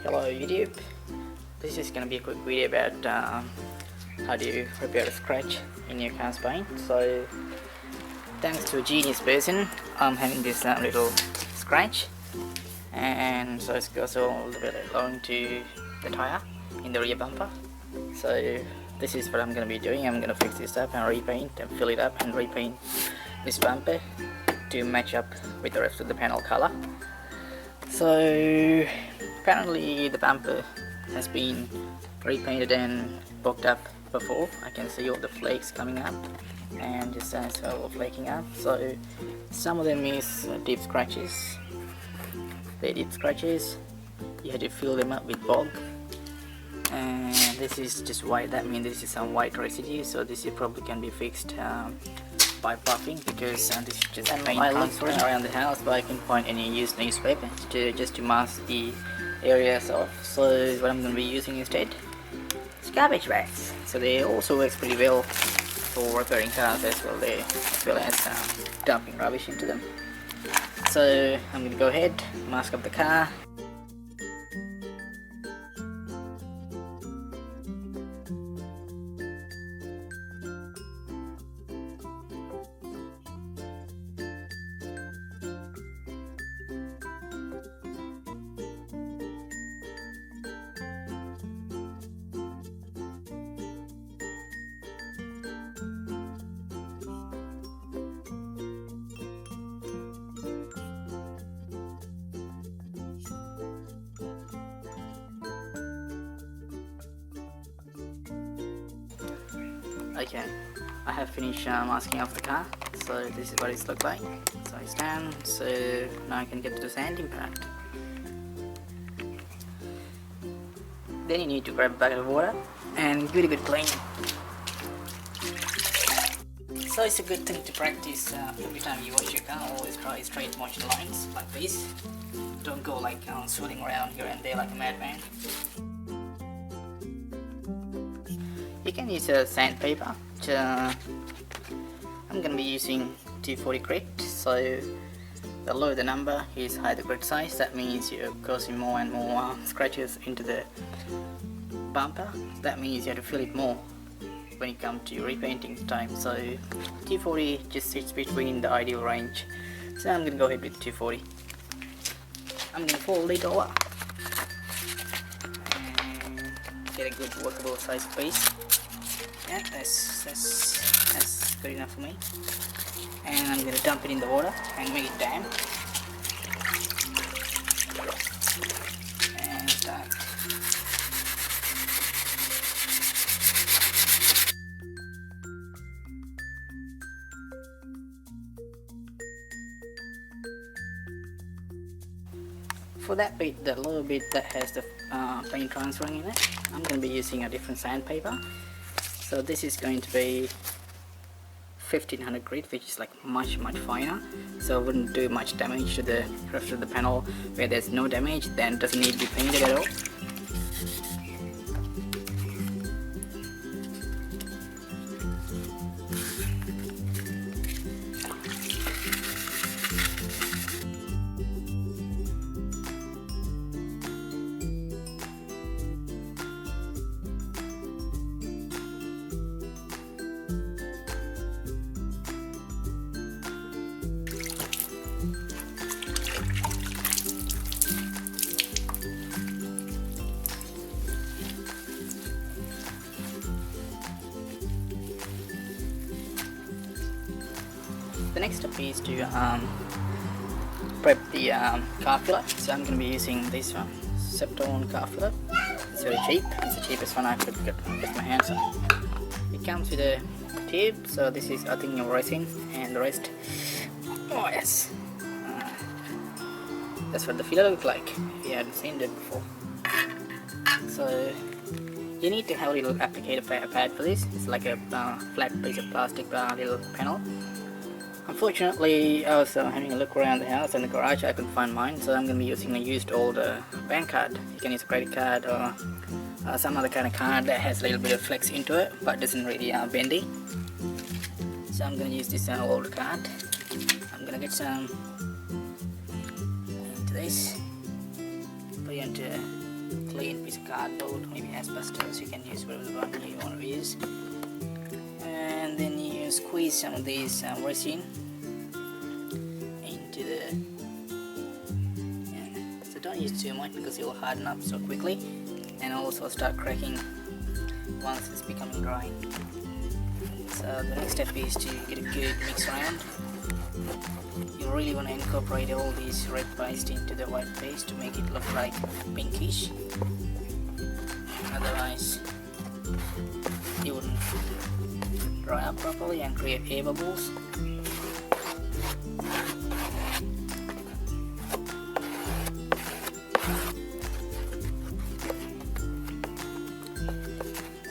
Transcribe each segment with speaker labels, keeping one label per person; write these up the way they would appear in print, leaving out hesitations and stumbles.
Speaker 1: Hello YouTube, this is going to be a quick video about how do you repair a scratch in your car's paint. So thanks to a genius person, I'm having this little scratch, and so it goes all the way along to the tire in the rear bumper. So this is what I'm going to be doing. I'm going to fix this up and repaint and fill it up and repaint this bumper to match up with the rest of the panel color. So apparently the bumper has been repainted and booked up before. I can see all the flakes coming up and just as well flaking up. So some of them is deep scratches. They're deep scratches. You have to fill them up with bog. And this is just white. That means this is some white residue. So this is probably can be fixed by buffing, because this is just paint transferring around the house, but I can find any used newspaper just to mask the areas off. So what I'm going to be using instead is garbage bags. So they also works pretty well for repairing cars as well, as well as dumping rubbish into them. So I'm going to go ahead, mask up the car. Okay, I have finished masking off the car, so this is what it looks like. So it's done, so now I can get to the sanding part. Then you need to grab a bucket of water and give it a good clean. So it's a good thing to practice every time you wash your car. Always try straight wash lines like this. Don't go like swirling around here and there like a madman. You can use a sandpaper. I'm going to be using 240 grit, so the lower the number is higher the grit size. That means you're causing more and more scratches into the bumper. That means you have to fill it more when it comes to repainting time. So 240 just sits between the ideal range. So I'm going to go ahead with 240. I'm going to fold it over and get a good workable size piece. Yeah, that's good enough for me. And I'm going to dump it in the water and make it damp. And start. For that bit, the lower bit that has the paint transferring in it, I'm going to be using a different sandpaper. So this is going to be 1500 grit, which is like much finer, so it wouldn't do much damage to the rest of the panel. Where there's no damage, then it doesn't need to be painted at all. The next step is to prep the car filler. So I'm going to be using this one, Septone car filler. It's very cheap. It's the cheapest one I could get my hands on. It comes with a tube. So this is, I think, your resin, and the rest. Oh yes, that's what the filler looks like. If you hadn't seen it before. So you need to have a little applicator pad for this. It's like a flat piece of plastic little panel. Unfortunately, I was having a look around the house and the garage. I couldn't find mine, so I'm going to be using a used old bank card. You can use a credit card or some other kind of card that has a little bit of flex into it, but doesn't really bendy. So I'm going to use this old card. I'm going to get some into this, put it into cardboard, maybe asbestos. You can use whatever one you want to use. And then you squeeze some of these resin into the, so don't use too much because it will harden up so quickly, and also start cracking once it's becoming dry. So the next step is to get a good mix around. You really want to incorporate all these red paste into the white paste to make it look like pinkish, otherwise it wouldn't dry up properly and create air bubbles.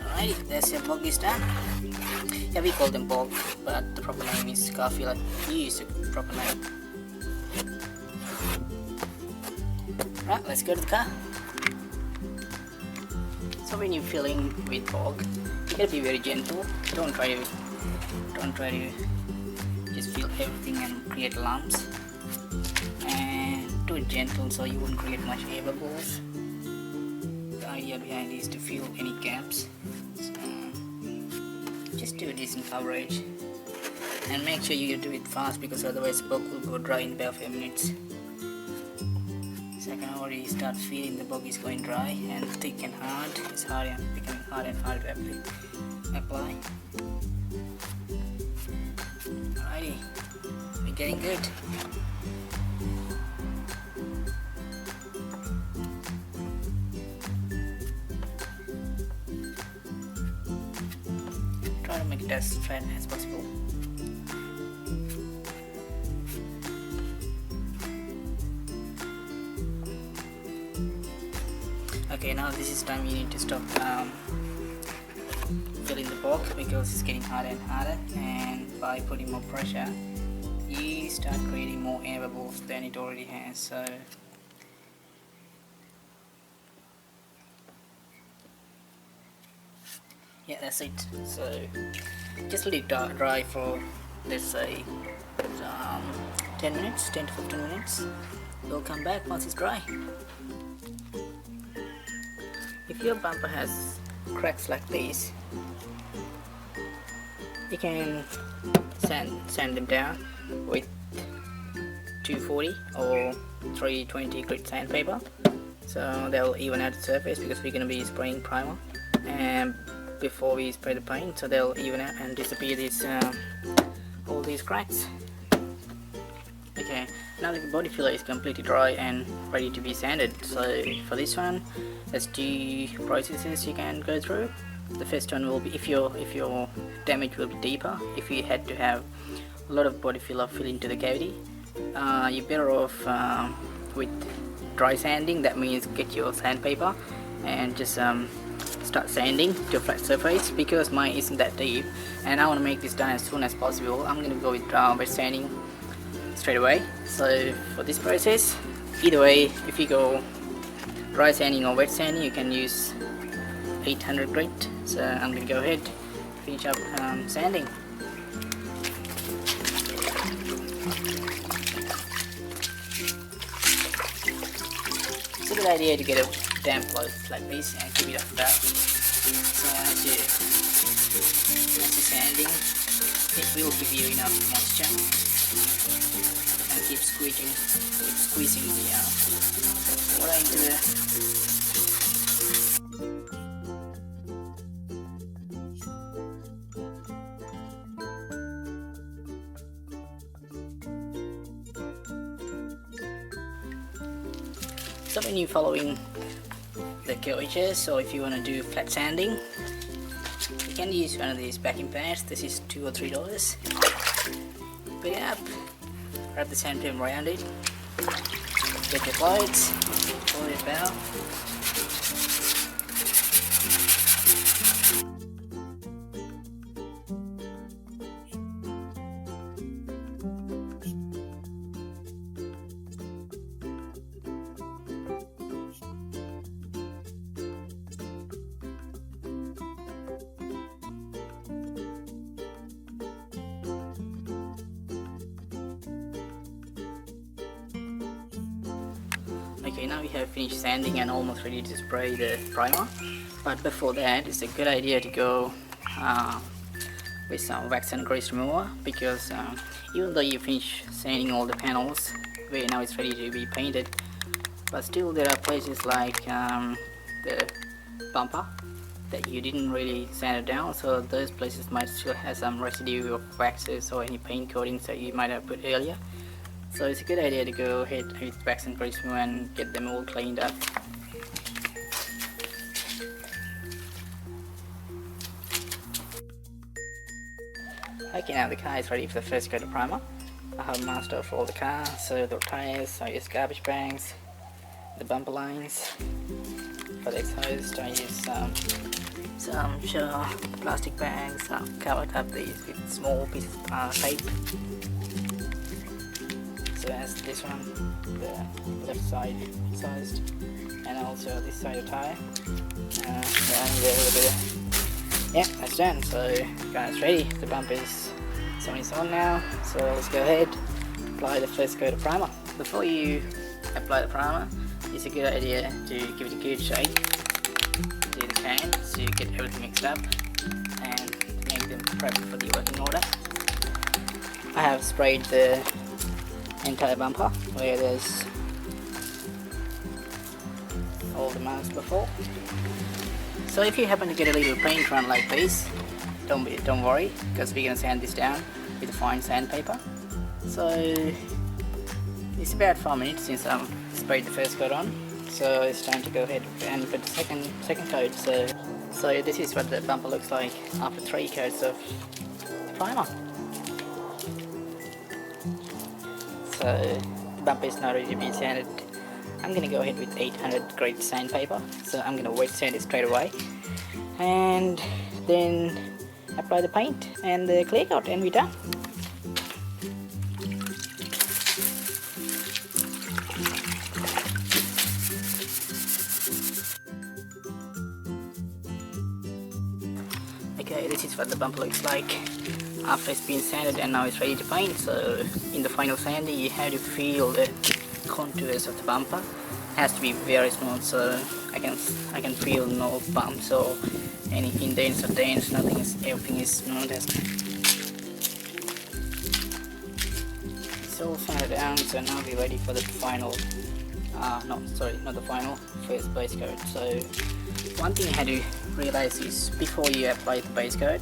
Speaker 1: Alright, that's your bog is done. Yeah, we call them bog, but the proper name is coffee. Like you use the proper name. Right, let's go to the car. So when you're filling with bog, you gotta be very gentle. Don't try to just fill everything and create lumps. And do it gentle so you won't create much air bubbles. The idea behind is to fill any gaps. So just do a decent coverage. And make sure you do it fast because otherwise the bog will go dry in about 5 minutes. So I can already start feeling the bog is going dry and thick and hard. It's hard and becoming hard and hard to apply. Alrighty, we're getting good. Try to make it as flat as possible. Okay, now this is time you need to stop filling the bog because it's getting harder and harder, and by putting more pressure you start creating more air bubbles than it already has. So yeah, that's it. So just let it dry for, let's say 10 minutes, 10 to 15 minutes. We'll come back once it's dry. If your bumper has cracks like this, you can sand them down with 240 or 320 grit sandpaper, so they'll even out the surface because we're going to be spraying primer and before we spray the paint, so they'll even out and disappear these all these cracks. Okay, now the body filler is completely dry and ready to be sanded. So for this one, there's two processes you can go through. The first one will be if your damage will be deeper. If you had to have a lot of body filler fill into the cavity, you're better off with dry sanding. That means get your sandpaper and just start sanding to a flat surface. Because mine isn't that deep and I want to make this done as soon as possible, I'm going to go with wet sanding straight away. So for this process, either way, if you go dry sanding or wet sanding, you can use 800 grit. So I'm going to go ahead finish up sanding. It's a good idea to get a damp cloth like this and keep it up that. So as you're sanding, it will give you enough moisture. And keep squeezing the water into the. So when you're following the gauges, or if you want to do flat sanding, you can use one of these vacuum pads. This is $2 or $3. Pick it up, wrap the sandpaper around it, get your blades, pull it out. Okay, now we have finished sanding and almost ready to spray the primer. But before that, it's a good idea to go with some wax and grease remover, because even though you finish sanding all the panels where now it's ready to be painted, but still there are places like the bumper that you didn't really sand it down, so those places might still have some residue of waxes or any paint coatings that you might have put earlier. So it's a good idea to go ahead with wax and grease remover and get them all cleaned up. Okay, now the car is ready for the first coat of primer. I have masked off all the car, so the tires, I use garbage bags, the bumper lines. For the exhaust, I use some plastic bags. I've covered up these with small pieces of tape. So as this one, the left side exhaust, and also this side of tire. Yeah, that's done. So guys, ready. The bumper is on now. So let's go ahead, apply the first coat of primer. Before you apply the primer, it's a good idea to give it a good shake to the can, so you get everything mixed up and make them prep for the working order. I have sprayed the entire bumper where there's all the marks before. So if you happen to get a little paint run like this, don't worry, because we're going to sand this down with a fine sandpaper. So it's about 5 minutes since I've sprayed the first coat on, so it's time to go ahead and put the second coat. So this is what the bumper looks like after 3 coats of primer. So the bumper is now ready to be sanded. I'm going to go ahead with 800 grade sandpaper, so I'm going to wet sand it straight away and then apply the paint and the clear coat, and we're done. Okay, this is what the bumper looks like after it's been sanded and now it's ready to paint. So in the final sanding, you have to feel the contours of the bumper. It has to be very smooth, so I can feel no bumps or any indents or dents. Everything is smooth. It's all sanded down, so now we're ready for the final. Not the final, first base coat. So one thing you have to realize is before you apply the base coat,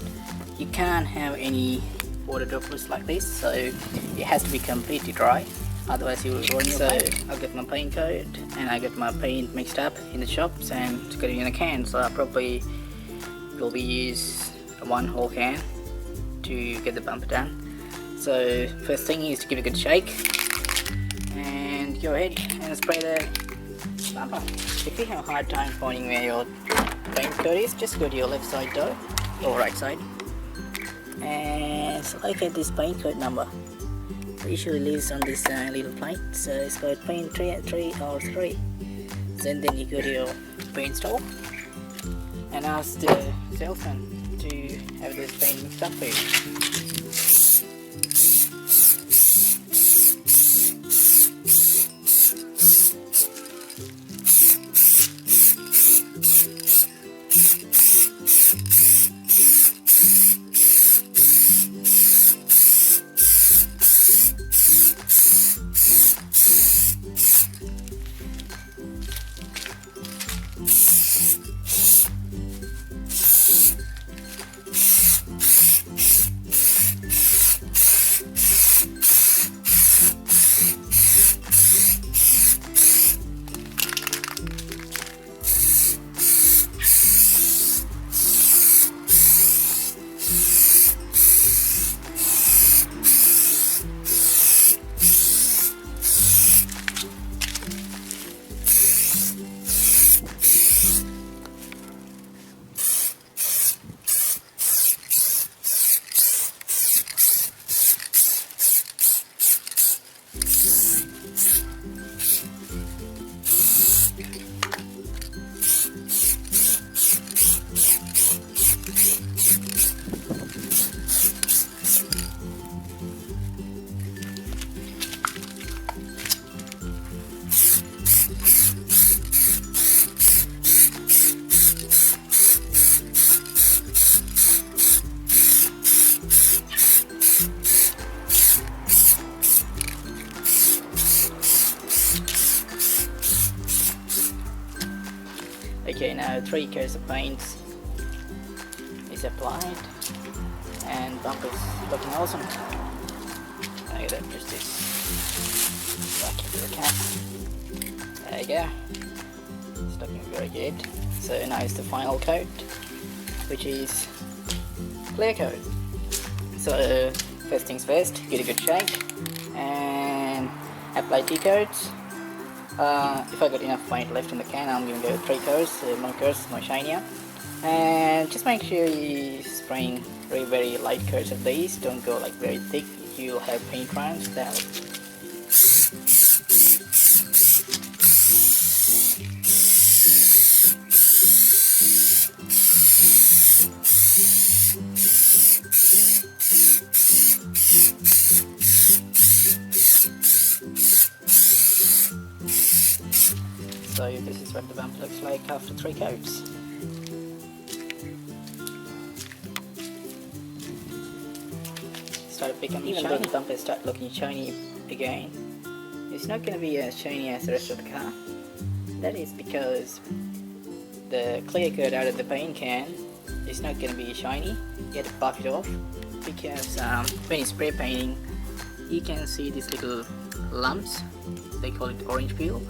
Speaker 1: you can't have any water droplets like this, so it has to be completely dry, otherwise you will ruin your paint. I'll get my paint coat and I get my paint mixed up in the shops and got it in a can, so I probably will be use one whole can to get the bumper done. So first thing is to give it a good shake and go ahead and spray the bumper. If you have a hard time finding where your paint coat is, just go to your left side door or right side and select this paint coat number. It usually lives on this little plate, so it's called paint 3 or 3. Then you go to your paint store and ask the salesman to have this paint mixed up for you. Okay, now 3 coats of paint is applied and bumper is looking awesome. I gotta push this back into the cap. There you go. It's looking very good. So now it's the final coat, which is clear coat. So first things first, get a good shake and apply 2 coats. If I got enough paint left in the can, I'm going to go 3 coats, more shinier. And just make sure you spraying very light coats of these. Don't go like very thick, you'll have paint runs. So this is what the bumper looks like after 3 coats. Start becoming even shiny. Though the bumper start looking shiny again, it's not going to be as shiny as the rest of the car. That is because the clear coat out of the paint can is not going to be shiny. You have to buff it off, because when you spray painting, you can see these little lumps. They call it orange peel.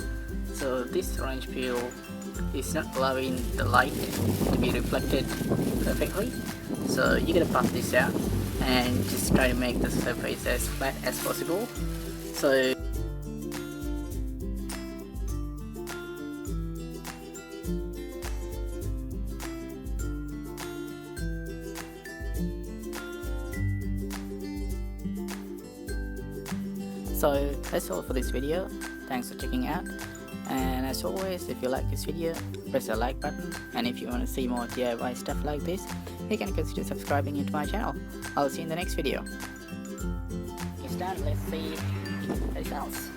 Speaker 1: So this orange peel is not allowing the light to be reflected perfectly. So you gotta buff this out and just try to make the surface as flat as possible. So that's all for this video. Thanks for checking out, and as always, if you like this video, press the like button, and if you want to see more DIY stuff like this, you can consider subscribing into my channel. I'll see you in the next video. It's done. Let's see the results.